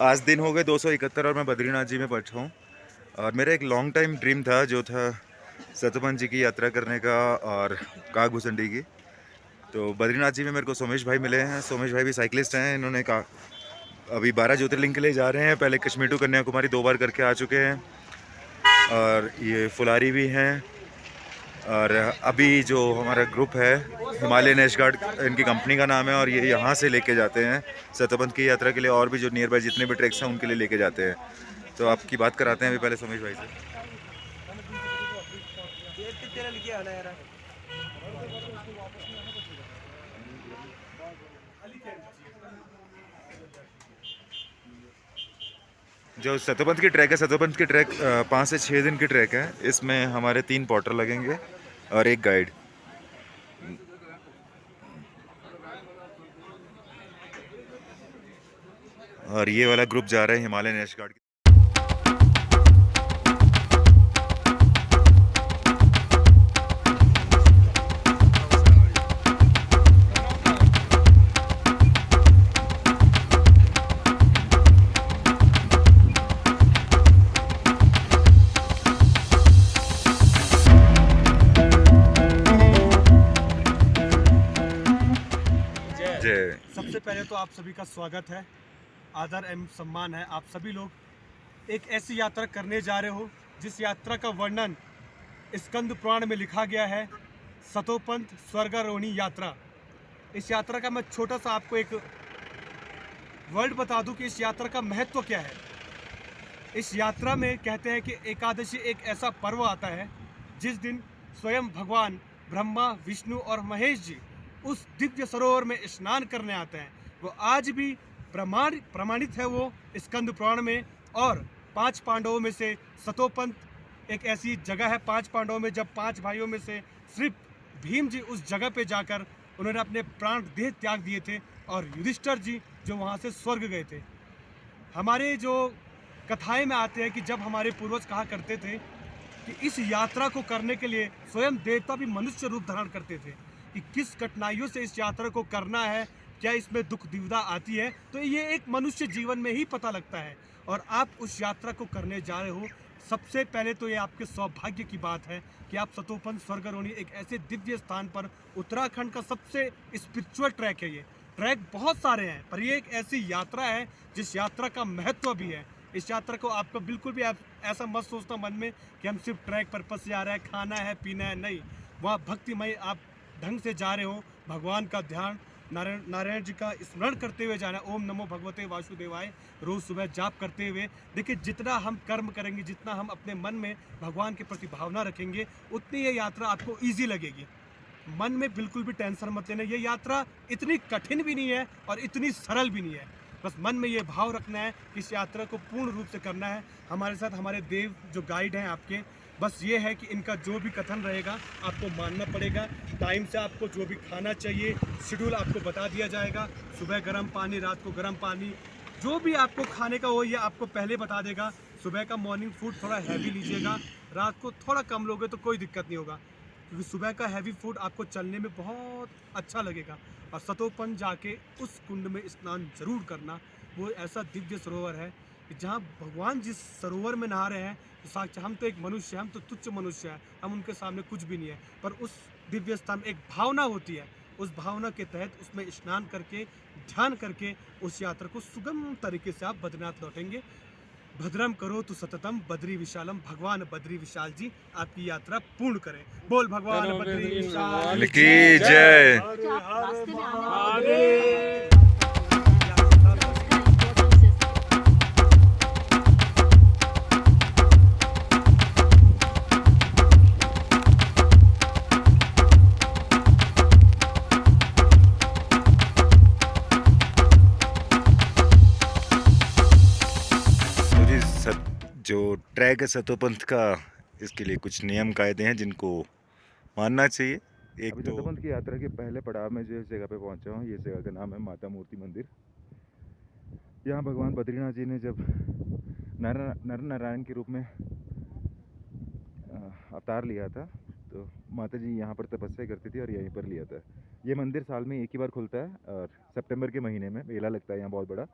आज दिन हो गए 271 और मैं बद्रीनाथ जी में पहुंचा हूँ। और मेरा एक लॉन्ग टाइम ड्रीम था जो था सतपंथ जी की यात्रा करने का और कागभूषणी की। तो बद्रीनाथ जी में मेरे को सोमेश भाई मिले हैं। सोमेश भाई भी साइकिलिस्ट हैं। इन्होंने कहा अभी 12 ज्योतिर्लिंग के लिए जा रहे हैं। पहले कश्मीर टू कन्याकुमारी 2 बार करके आ चुके हैं और ये फुलारी भी हैं। और अभी जो हमारा ग्रुप है हिमालयन एश गार्ड इनकी कंपनी का नाम है और ये यहाँ से लेके जाते हैं सतपंथ की यात्रा के लिए और भी जो नियर बाय जितने भी ट्रैक्स हैं उनके लिए लेके जाते हैं। तो आपकी बात कराते हैं अभी पहले सोमेश भाई से। जो सतपंथ की ट्रैक है, सतपंथ की ट्रैक 5 से 6 दिन की ट्रैक है। इसमें हमारे 3 पॉटर लगेंगे और एक गाइड। और ये वाला ग्रुप जा रहा है हिमालयन एश गार्ड। जय। सबसे पहले तो आप सभी का स्वागत है, आदर एवं सम्मान है। आप सभी लोग एक ऐसी यात्रा करने जा रहे हो जिस यात्रा का वर्णन स्कंद पुराण में लिखा गया है, सतोपंथ स्वर्गारोहणी यात्रा। इस यात्रा का मैं छोटा सा आपको एक वर्ड बता दूं कि इस यात्रा का महत्व क्या है। इस यात्रा में कहते हैं कि एकादशी एक ऐसा पर्व आता है जिस दिन स्वयं भगवान ब्रह्मा, विष्णु और महेश जी उस दिव्य सरोवर में स्नान करने आते हैं। वो आज भी प्रमाणित है वो स्कंद पुराण में। और 5 पांडवों में से सतोपंथ एक ऐसी जगह है, 5 पांडवों में जब 5 भाइयों में से सिर्फ भीम जी उस जगह पे जाकर उन्होंने अपने प्राण देह त्याग दिए थे और युधिष्ठिर जी जो वहाँ से स्वर्ग गए थे। हमारे जो कथाएं में आते हैं कि जब हमारे पूर्वज कहा करते थे कि इस यात्रा को करने के लिए स्वयं देवता भी मनुष्य रूप धारण करते थे कि किस कठिनाइयों से इस यात्रा को करना है, क्या इसमें दुख दुविधा आती है, तो ये एक मनुष्य जीवन में ही पता लगता है। और आप उस यात्रा को करने जा रहे हो, सबसे पहले तो ये आपके सौभाग्य की बात है कि आप सतोपंथ स्वर्गारोहणी एक ऐसे दिव्य स्थान पर, उत्तराखंड का सबसे स्पिरिचुअल ट्रैक है। ये ट्रैक बहुत सारे हैं पर ये एक ऐसी यात्रा है जिस यात्रा का महत्व भी है। इस यात्रा को आपको बिल्कुल भी आप ऐसा मत सोचना मन में कि हम सिर्फ ट्रैक पर्पज से जा रहे हैं, खाना है पीना है, नहीं। वहाँ भक्तिमय आप ढंग से जा रहे हो, भगवान का ध्यान, नारायण जी का स्मरण करते हुए जाना है। ओम नमो भगवते वासुदेवाय रोज सुबह जाप करते हुए। देखिए, जितना हम कर्म करेंगे, जितना हम अपने मन में भगवान के प्रति भावना रखेंगे, उतनी ये यात्रा आपको ईजी लगेगी। मन में बिल्कुल भी टेंशन मत लेना। ये यात्रा इतनी कठिन भी नहीं है और इतनी सरल भी नहीं है। बस मन में ये भाव रखना है कि इस यात्रा को पूर्ण रूप से करना है। हमारे साथ हमारे देव जो गाइड हैं आपके, बस ये है कि इनका जो भी कथन रहेगा आपको मानना पड़ेगा। टाइम से आपको जो भी खाना चाहिए, शेड्यूल आपको बता दिया जाएगा। सुबह गर्म पानी, रात को गर्म पानी, जो भी आपको खाने का हो ये आपको पहले बता देगा। सुबह का मॉर्निंग फूड थोड़ा हैवी लीजिएगा, रात को थोड़ा कम लोगे तो कोई दिक्कत नहीं होगा, क्योंकि सुबह का हैवी फूड आपको चलने में बहुत अच्छा लगेगा। और सतोपन जाके उस कुंड में स्नान जरूर करना। वो ऐसा दिव्य सरोवर है कि जहाँ भगवान जिस सरोवर में नहा रहे हैं, तो साक्षात हम तो एक मनुष्य हैं, हम तो तुच्छ मनुष्य हैं, हम उनके सामने कुछ भी नहीं है। पर उस दिव्य स्थान में एक भावना होती है, उस भावना के तहत उसमें स्नान करके, ध्यान करके उस यात्रा को सुगम तरीके से आप बद्रीनाथ लौटेंगे। भद्रम करो तो सततम बद्री विशालम। भगवान बद्री विशाल जी आपकी यात्रा पूर्ण करें। बोल भगवान बद्री विशाल की जय। हर हर महादेव। तो जी जो ट्रैक है सतोपंथ का, इसके लिए कुछ नियम कायदे हैं जिनको मानना चाहिए। एक तो सतोपंथ की यात्रा के पहले पड़ाव में जो जगह पे पहुंचा हूँ, ये जगह का नाम है माता मूर्ति मंदिर। यहाँ भगवान बद्रीनाथ जी ने जब नर नारायण के रूप में अवतार लिया था, तो माता जी यहाँ पर तपस्या करती थी और यहीं पर लिया था। ये मंदिर साल में एक ही बार खुलता है और सितंबर के महीने में मेला लगता है यहाँ बहुत बड़ा।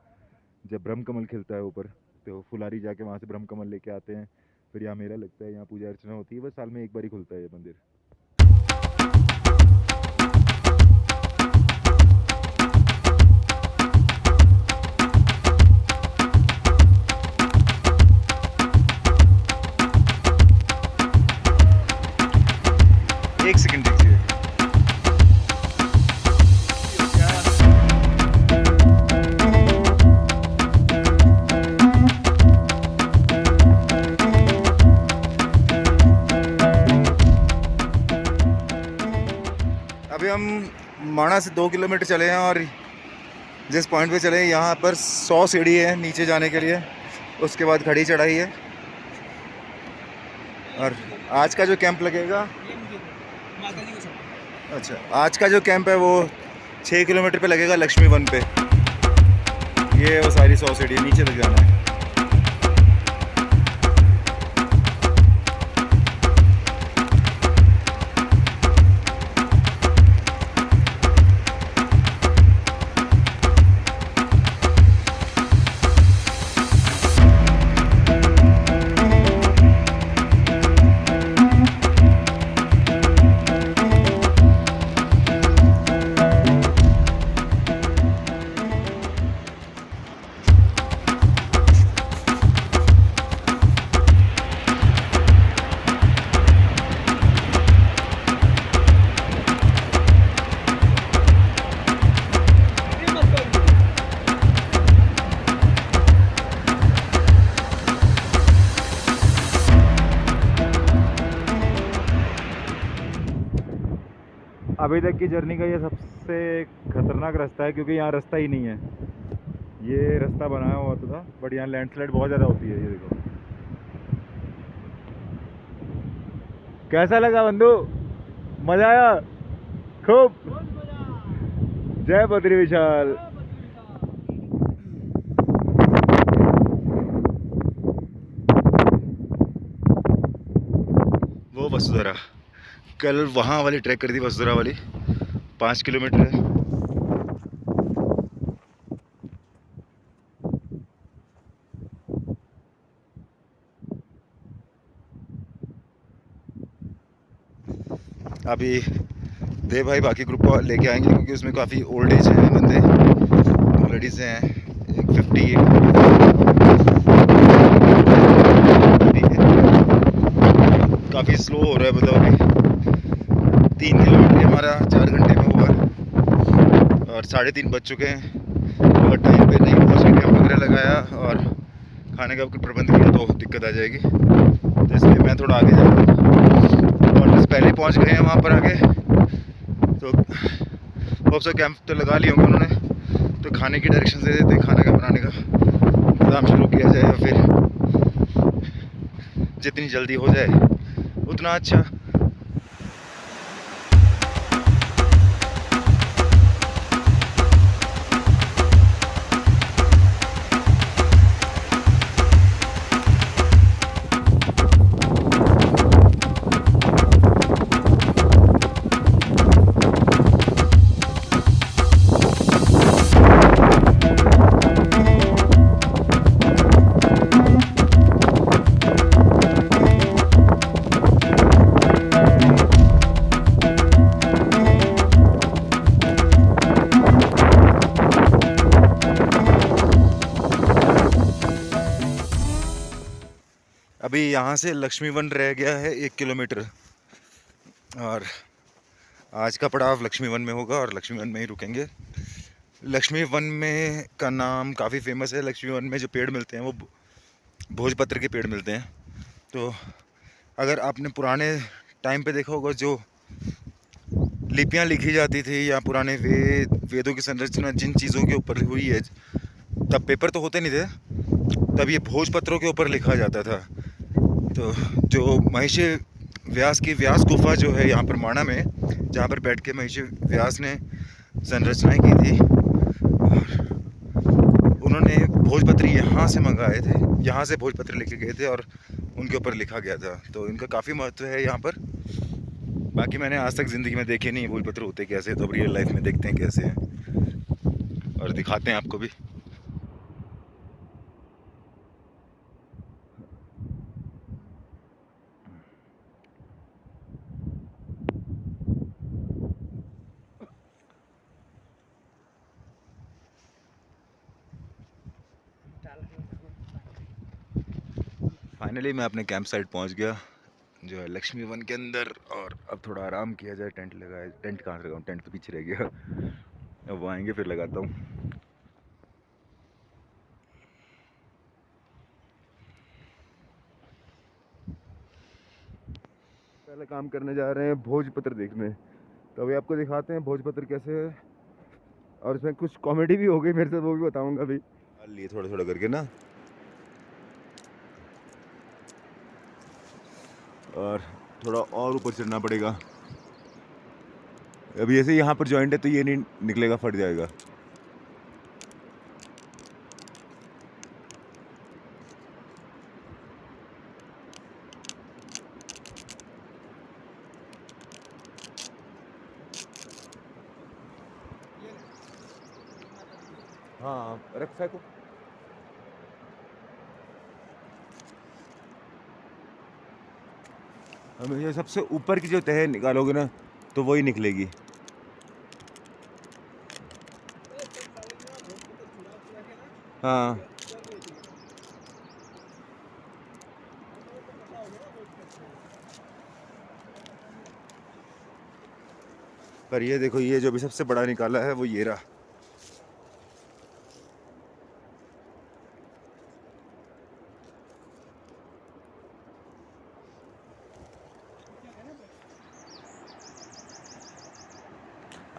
जब ब्रह्म कमल खिलता है ऊपर, तो फुलारी जाके वहाँ से ब्रह्म कमल लेके आते हैं। फिर यहाँ मेला लगता है, यहाँ पूजा अर्चना होती है। बस साल में एक बार ही खुलता है ये मंदिर। एक सेकंड दीजिए। अभी हम माणा से 2 किलोमीटर चले हैं और जिस पॉइंट पे चले हैं यहाँ पर 100 सीढ़ी है नीचे जाने के लिए, उसके बाद खड़ी चढ़ाई है। और आज का जो कैंप लगेगा, अच्छा आज का जो कैंप है वो 6 किलोमीटर पे लगेगा लक्ष्मी वन पे। ये वो सारी 100 सीढ़ी नीचे तक जाना है। अभी तक की जर्नी का ये सबसे खतरनाक रास्ता है, क्योंकि यहाँ रास्ता ही नहीं है। ये रास्ता बनाया हुआ था, बट यहाँ लैंडस्लाइड बहुत ज़्यादा होती है। ये देखो कैसा लगा बंधु, मजा आया खूब। जय बद्री विशाल। वो वसुधरा, कल वहाँ वाली ट्रैक कर दी, वसुधरा वाली 5 किलोमीटर है। अभी देव भाई बाकी ग्रुप को लेके आएंगे, क्योंकि उसमें काफ़ी ओल्ड एज हैं बंदे, 2 लेडीज़ हैं, एक 50 काफ़ी स्लो हो रहा है। मतलब अभी 3 किलोमीटर हमारा 4 घंटे में हुआ और 3:30 बज चुके हैं। अगर टाइम पे नहीं पहुँच के कैंप वगैरह लगाया और खाने का कुछ प्रबंध किया तो दिक्कत आ जाएगी। तो इसलिए मैं थोड़ा आगे जा रहा हूँ और बस पहले ही पहुँच गए हैं वहाँ पर आगे। तो बहुत से कैंप तो लगा लिए होंगे उन्होंने, तो खाने की डायरेक्शन दे देते, खाने का बनाने का इंतजाम शुरू किया जाए, और फिर जितनी जल्दी हो जाए उतना अच्छा। अभी यहाँ से लक्ष्मी वन रह गया है 1 किलोमीटर, और आज का पड़ाव लक्ष्मी वन में होगा और लक्ष्मी वन में ही रुकेंगे। लक्ष्मी वन में का नाम काफ़ी फेमस है। लक्ष्मी वन में जो पेड़ मिलते हैं वो भोजपत्र के पेड़ मिलते हैं। तो अगर आपने पुराने टाइम पे देखा होगा, जो लिपियाँ लिखी जाती थी या पुराने वेदों की संरचना जिन चीज़ों के ऊपर हुई है, तब पेपर तो होते नहीं थे, तब ये भोजपत्रों के ऊपर लिखा जाता था। तो जो महर्षि व्यास की व्यास गुफा जो है यहाँ पर माणा में, जहाँ पर बैठ के महर्षि व्यास ने संरचनाएं की थी, उन्होंने भोजपत्र यहाँ से मंगाए थे, यहाँ से भोजपत्र लेके गए थे और उनके ऊपर लिखा गया था। तो इनका काफ़ी महत्व है यहाँ पर। बाकी मैंने आज तक ज़िंदगी में देखे नहीं भोजपत्र होते कैसे, तो अब रियल लाइफ में देखते हैं कैसे हैं और दिखाते हैं आपको भी। फाइनली मैं अपने कैंप साइट पहुंच गया, जो है लक्ष्मी वन के अंदर। और अब थोड़ा आराम किया जाए, टेंट लगाए। टेंट कहाँ से लगाऊँ, टेंट तो पीछे रह गया। अब वो आएंगे फिर लगाता हूँ। पहले काम करने जा रहे हैं भोजपत्र देखने, तो अभी आपको दिखाते हैं भोजपत्र कैसे है। और इसमें कुछ कॉमेडी भी हो गई मेरे साथ, वो भी बताऊंगा अभी। लिए थोड़ा थोड़ा करके ना, और थोड़ा और ऊपर चढ़ना पड़ेगा। अभी ऐसे यहाँ पर जॉइंट है तो ये नहीं निकलेगा, फट जाएगा। हाँ रख फेंको। हमें ये सबसे ऊपर की जो तह निकालोगे ना तो वही निकलेगी। हाँ पर ये देखो, ये जो भी सबसे बड़ा निकाला है वो ये रहा।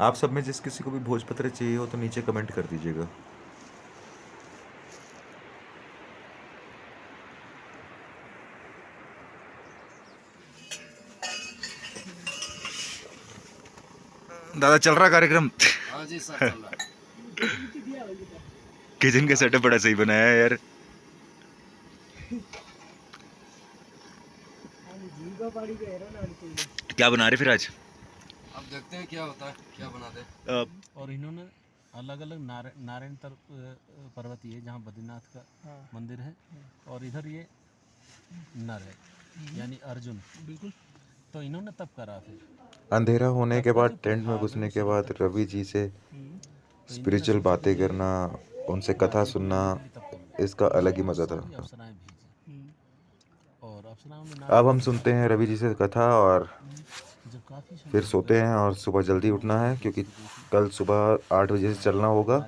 आप सब में जिस किसी को भी भोजपत्र चाहिए हो तो नीचे कमेंट कर दीजिएगा। दादा चल रहा कार्यक्रम? हाँ जी सर, चल रहा है। किचन का सेटअप बड़ा सही बनाया है यार। क्या बना रहे फिर आज? अब देखते हैं क्या होता है, क्या बनाते हैं। और इन्होंने अलग अलग नारायण पर्वत, ये जहाँ बद्रीनाथ का मंदिर है, और इधर ये नर है यानी अर्जुन। बिल्कुल। तो इन्होंने तब करा फिर अंधेरा होने के बाद टेंट में घुसने के बाद रवि जी से स्पिरिचुअल बातें करना, उनसे कथा सुनना, इसका अलग ही मज़ा था। अप्सराएं भेजी, और अप्सराओं ने अब हम सुनते हैं रवि जी से कथा और जब काफी फिर सोते हैं। और सुबह जल्दी उठना है क्योंकि कल सुबह 8 बजे से चलना होगा।